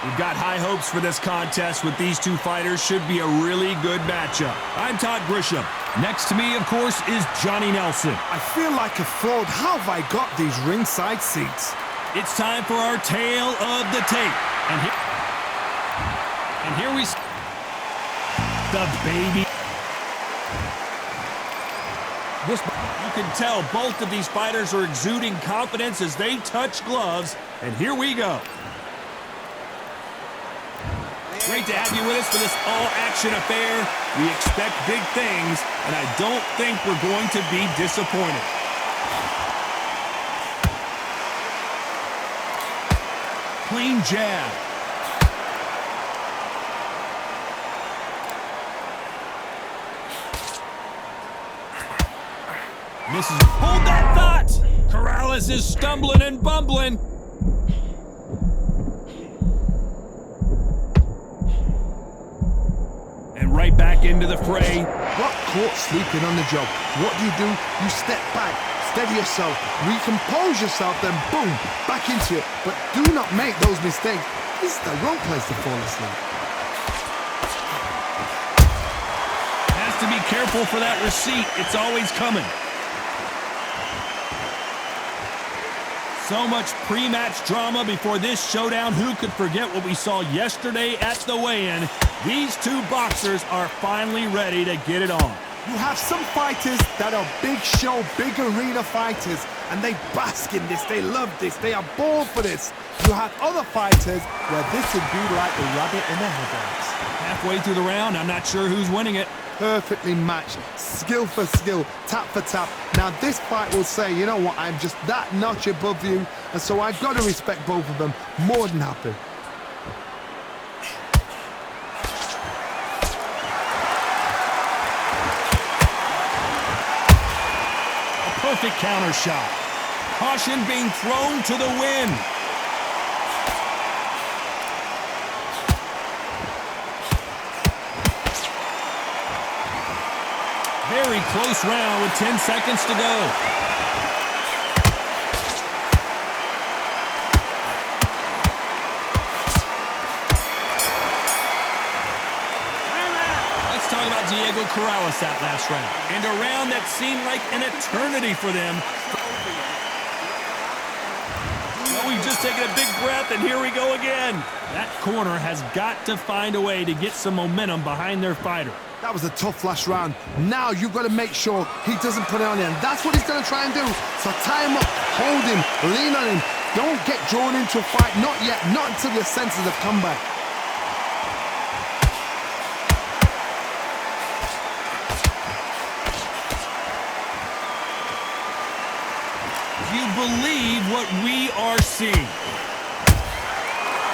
We've got high hopes for this contest with these two fighters. Should be a really good matchup. I'm Todd Grisham. Next to me, of course, is Johnny Nelson. I feel like a fraud. How have I got these ringside seats? It's time for our tale of the tape. And here we see the baby. You can tell both of these fighters are exuding confidence as they touch gloves. And here we go. Great to have you with us for this all-action affair. We expect big things, and I don't think we're going to be disappointed. Clean jab. Misses. Hold that thought! Corrales is stumbling and bumbling. Right back into the fray. Got caught sleeping on the job. What do? You step back, steady yourself, recompose yourself, then boom, back into it. But do not make those mistakes. This is the wrong place to fall asleep. Has to be careful for that receipt. It's always coming. So much pre-match drama before this showdown. Who could forget what we saw yesterday at the weigh-in? These two boxers are finally ready to get it on. You have some fighters that are big show, big arena fighters, and they bask in this. They love this. They are born for this. You have other fighters where this would be like the rabbit in the headlights. Halfway through the round, I'm not sure who's winning it. Perfectly matched, skill for skill, tap for tap. Now this fight will say, you know what, I'm just that notch above you, and so I've got to respect both of them. More than happy. A perfect counter shot. Caution being thrown to the wind. Very close round with 10 seconds to go. Let's talk about Diego Corrales that last round. And a round that seemed like an eternity for them. Well, we've just taken a big breath, and here we go again. That corner has got to find a way to get some momentum behind their fighter. That was a tough last round. Now you've got to make sure he doesn't put it on you, and that's what he's going to try and do. So tie him up, hold him, lean on him. Don't get drawn into a fight. Not yet. Not until your senses have come back. Do you believe what we are seeing?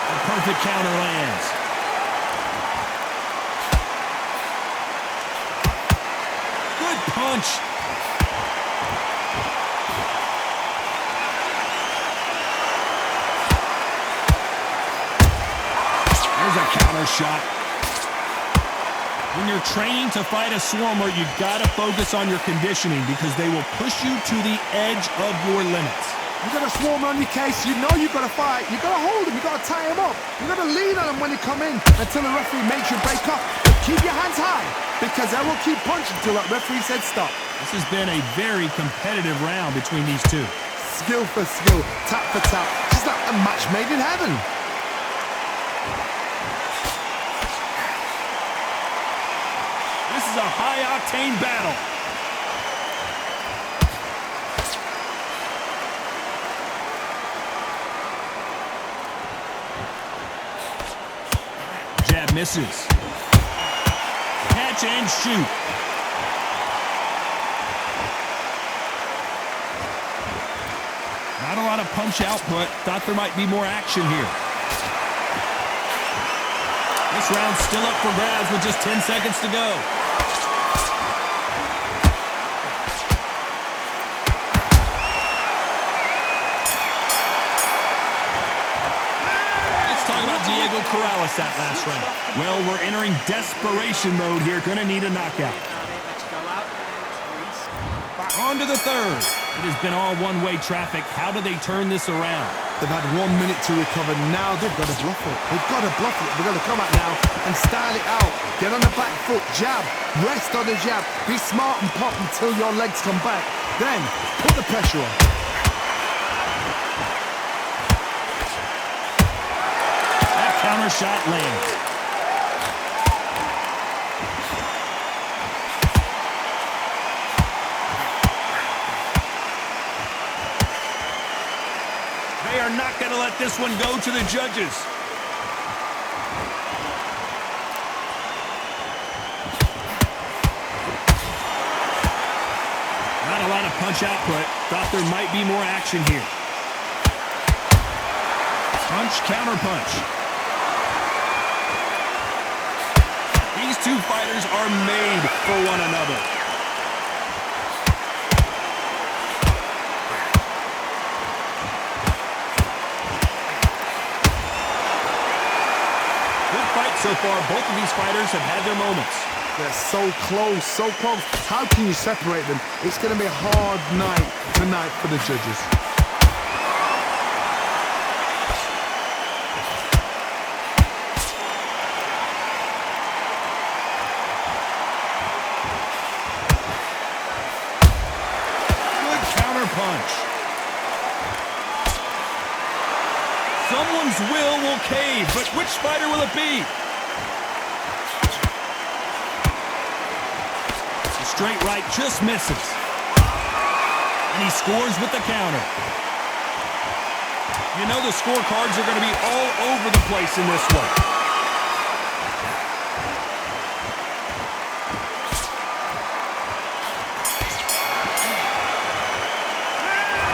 A perfect counter lands. Punch. There's a counter shot. When you're training to fight a swarmer, you've got to focus on your conditioning because they will push you to the edge of your limits. You got a swarmer on your case, you know you've got to fight. You got to hold him, you got to tie him up. You got to lean on him when you come in until the referee makes you break off. But keep your hands high because they will keep punching until that referee said stop. This has been a very competitive round between these two. Skill for skill, tap for tap, just like a match made in heaven. This is a high-octane battle. Jab misses. Catch and shoot. Not a lot of punch output. Thought there might be more action here. This round's still up for grabs with just 10 seconds to go. Let's talk about Diego Corrales that last round. Well, we're entering desperation mode here. Gonna need a knockout. On to the third. It has been all one-way traffic. How do they turn this around? They've had 1 minute to recover. Now they've got to bluff it. They've got to bluff it. They've got to come out now and style it out. Get on the back foot, jab, rest on the jab. Be smart and pop until your legs come back. Then put the pressure on. That counter shot lands. They are not going to let this one go to the judges. Not a lot of punch output. Thought there might be more action here. Punch, counter punch. These two fighters are made for one another. So far, both of these fighters have had their moments. They're so close, so close. How can you separate them? It's going to be a hard night tonight for the judges. Good counter punch. Someone's will cave, but which fighter will it be? Straight right just misses. And he scores with the counter. You know the scorecards are going to be all over the place in this one.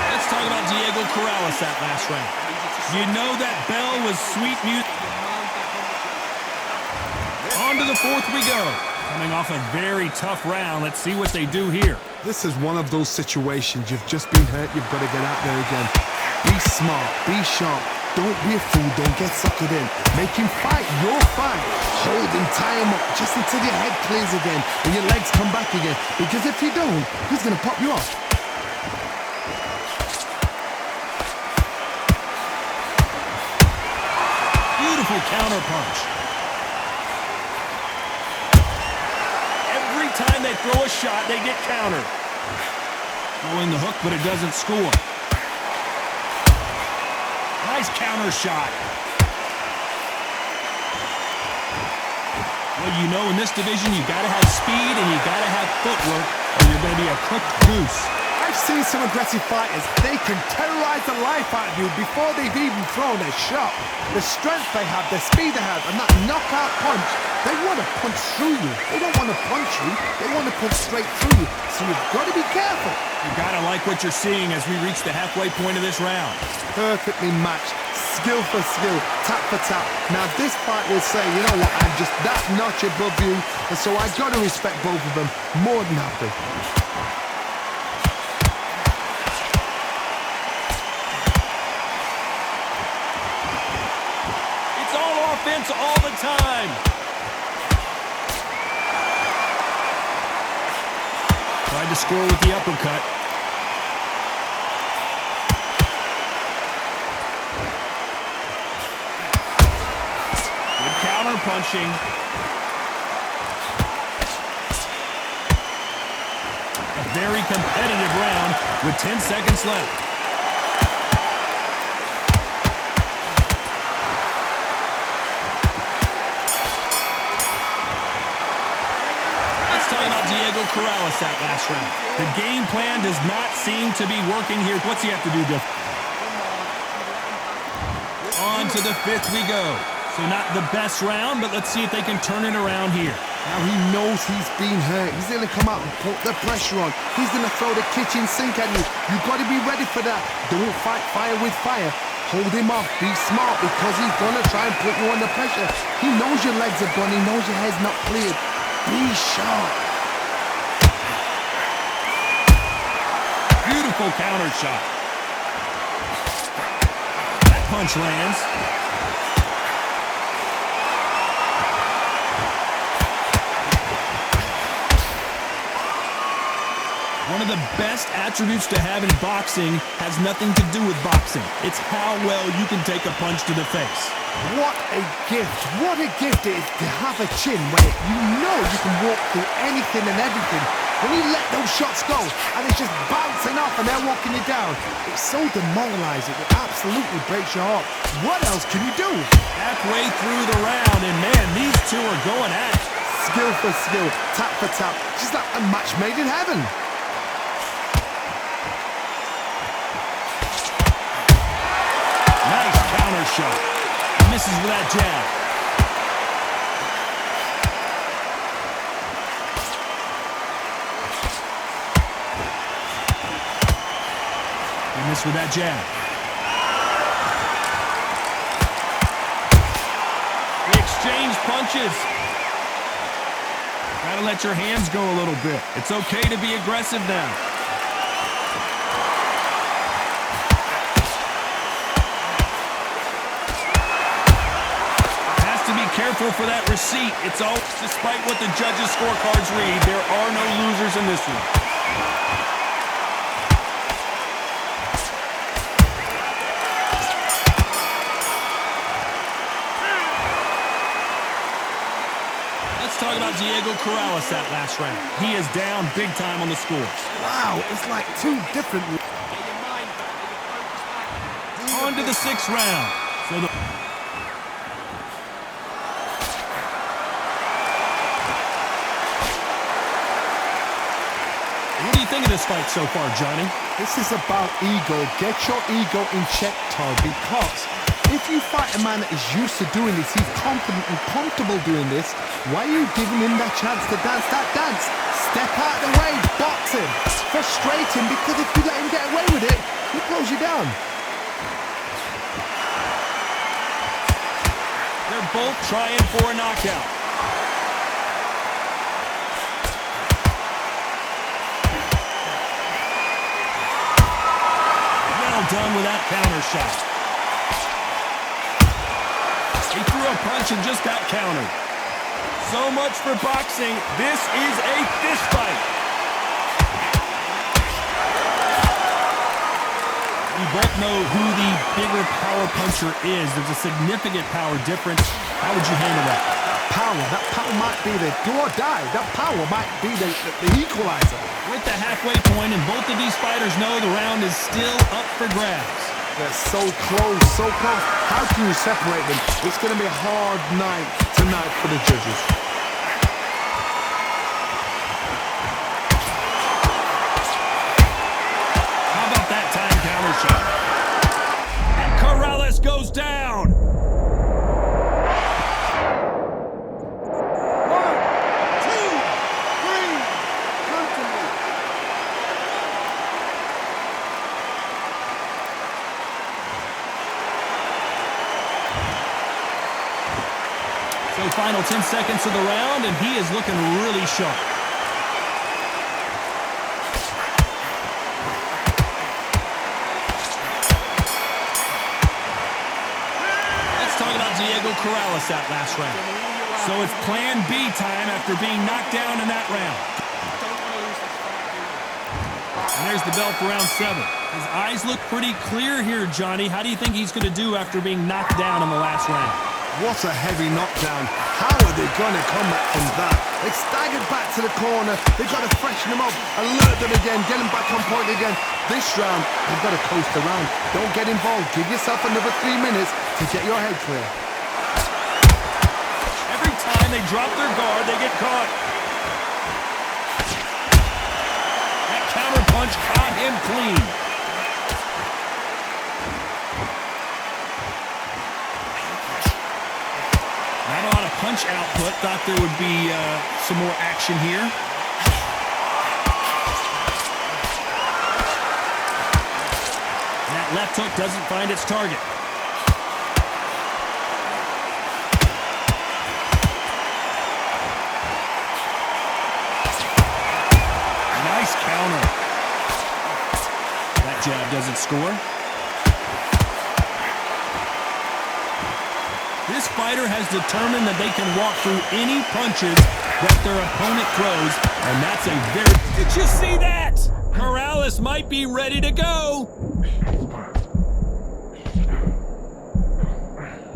Let's talk about Diego Corrales that last round. You know that bell was sweet music. On to the fourth we go. Coming off a very tough round. Let's see what they do here. This is one of those situations. You've just been hurt. You've got to get out there again. Be smart. Be sharp. Don't be a fool. Don't get suckered in. Make him fight your fight. Hold him. Tie him up just until your head clears again and your legs come back again. Because if you don't, he's going to pop you off. Beautiful counter punch. Every time they throw a shot, they get countered. Throwing the hook, but it doesn't score. Nice counter shot. Well, you know, in this division, you got to have speed and you got to have footwork, or you're going to be a cooked goose. I've seen some aggressive fighters. They can terrorize the life out of you before they've even thrown a shot. The strength they have, the speed they have, and that knockout punch, they want to punch through you. They don't want to punch you. They want to punch straight through you. So you've got to be careful. You got to like what you're seeing as we reach the halfway point of this round. Perfectly matched. Skill for skill. Tap for tap. Now this fight will say, you know what, I'm just that notch above you. And so I've got to respect both of them. More than happy. Offense all the time. Tried to score with the uppercut. Good counter punching. A very competitive round with 10 seconds left. Diego Corrales that last round. The game plan does not seem to be working here. What's he have to do different? On to the fifth we go. So not the best round, but let's see if they can turn it around here. Now he knows he's been hurt. He's going to come out and put the pressure on. He's going to throw the kitchen sink at you. You've got to be ready for that. Don't fight fire with fire. Hold him off. Be smart because he's going to try and put you under pressure. He knows your legs are gone. He knows your head's not cleared. Be sharp. Beautiful counter shot. That punch lands. One One of the best attributes to have in boxing has nothing to do with boxing. It's how well you can take a punch to the face. What a gift. What a gift it is to have a chin where you know you can walk through anything and everything. When you let those shots go and it's just bouncing off and they're walking you down, it's so demoralizing. It absolutely breaks your heart. What else can you do? Halfway through the round, and man, these two are going at it. Skill for skill, tap for tap, just like a match made in heaven. Nice counter shot. He misses with that jab. He missed with that jab. They exchange punches. Gotta let your hands go a little bit. It's okay to be aggressive now. Has to be careful for that receipt. It's all, despite what the judges' scorecards read, there are no losers in this one. Talk about Diego Corrales that last round. He is down big time on the scores. Wow, it's like two different... On to the sixth round. So what do you think of this fight so far, Johnny? This is about ego. Get your ego in check, Todd, because if you fight a man that is used to doing this, he's confident and comfortable doing this, why are you giving him that chance to dance that dance? Step out the way, box him. Frustrate him, because if you let him get away with it, he close you down. They're both trying for a knockout. Well done with that counter shot. He threw a punch and just got countered. So much for boxing. This is a fist fight. We both know who the bigger power puncher is. There's a significant power difference. How would you handle that? That power might be the do or die. That power might be the equalizer. With the halfway point, and both of these fighters know the round is still up for grabs. They're so close, so close. How can you separate them? It's going to be a hard night tonight for the judges. How about that time counter shot? And Corrales goes down. 1, 2, 3, comfortably. So final 10 seconds of the round, and he is looking really sharp. Let's talk about Diego Corrales that last round. So it's plan B time after being knocked down in that round. And there's the bell for round 7. His eyes look pretty clear here, Johnny. How do you think he's going to do after being knocked down in the last round? What a heavy knockdown. How are they going to come back from that? They staggered back to the corner. They've got to freshen them up, alert them again, get them back on point again. This round, they've got to coast around. Don't get involved. Give yourself another 3 minutes to get your head clear. Every time they drop their guard, they get caught. That counter punch caught him clean. Not a lot of punch output. Thought there would be some more action here. And that left hook doesn't find its target. Nice counter. That jab doesn't score. This fighter has determined that they can walk through any punches that their opponent throws, and that's a very... Did you see that? Corrales might be ready to go.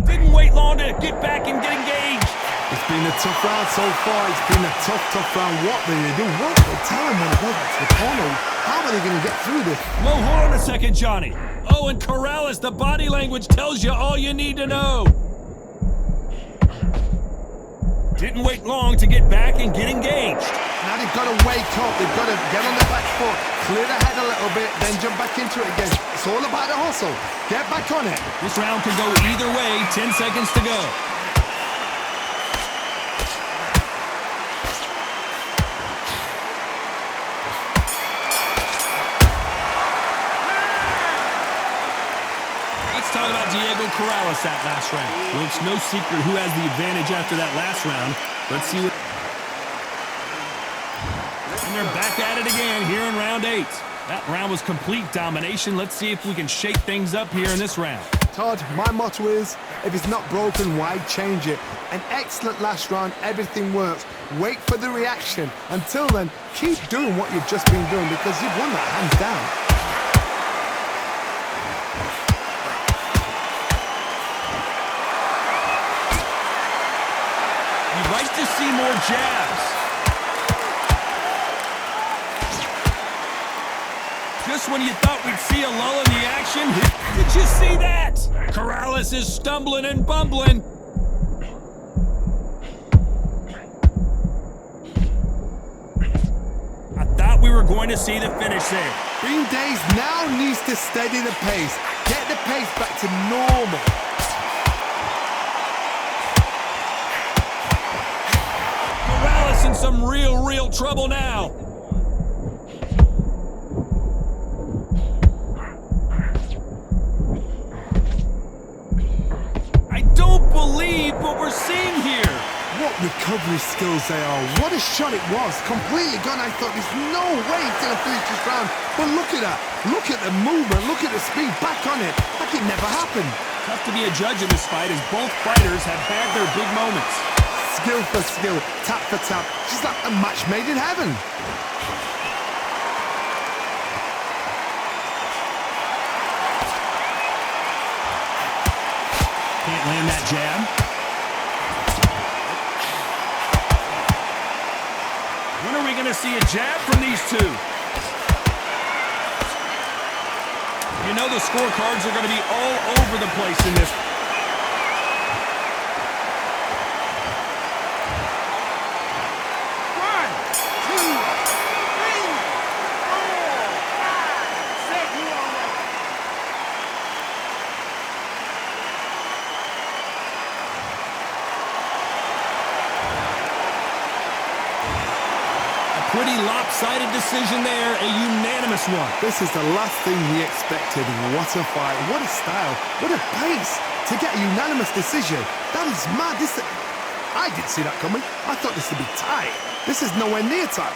Didn't wait long to get back and get engaged. It's been a tough round so far. It's been a tough round. What do they do? What do they tell them when they go back to the corner? How are they going to get through this? Whoa, hold on a second, Johnny. Oh, and Corrales, the body language tells you all you need to know. Didn't wait long to get back and get engaged. Now they've got to wake up. They've got to get on the back foot, clear the head a little bit, then jump back into it again. It's all about the hustle. Get back on it. This round could go either way. 10 seconds to go. Let's talk about Diego Corrales that last round. Well, it's no secret who has the advantage after that last round. Let's see what... And they're back at it again here in round 8. That round was complete domination. Let's see if we can shake things up here in this round. Todd, my motto is, if it's not broken, why change it? An excellent last round, everything works. Wait for the reaction. Until then, keep doing what you've just been doing because you've won that hands down. You'd like to see more jabs. Just when you thought we'd see a lull in the action, did you see that? Corrales is stumbling and bumbling. I thought we were going to see the finish there. Green Days now needs to steady the pace. Get the pace back to normal. Corrales in some real trouble now. I don't believe what we're seeing here. What recovery skills they are. What a shot it was. Completely gone. I thought there's no way he's going to finish this round. But look at that. Look at the movement. Look at the speed. Back on it. Like it never happened. Tough to be a judge in this fight as both fighters have had their big moments. Skill for skill. Tap for tap. Just like a match made in heaven. Can't land that jab. When are we going to see a jab from these two? You know the scorecards are going to be all over the place in this. Pretty lopsided decision there, a unanimous one. This is the last thing we expected. What a fight, what a style, what a pace to get a unanimous decision. That is mad. I didn't see that coming. I thought this would be tight. This is nowhere near tight.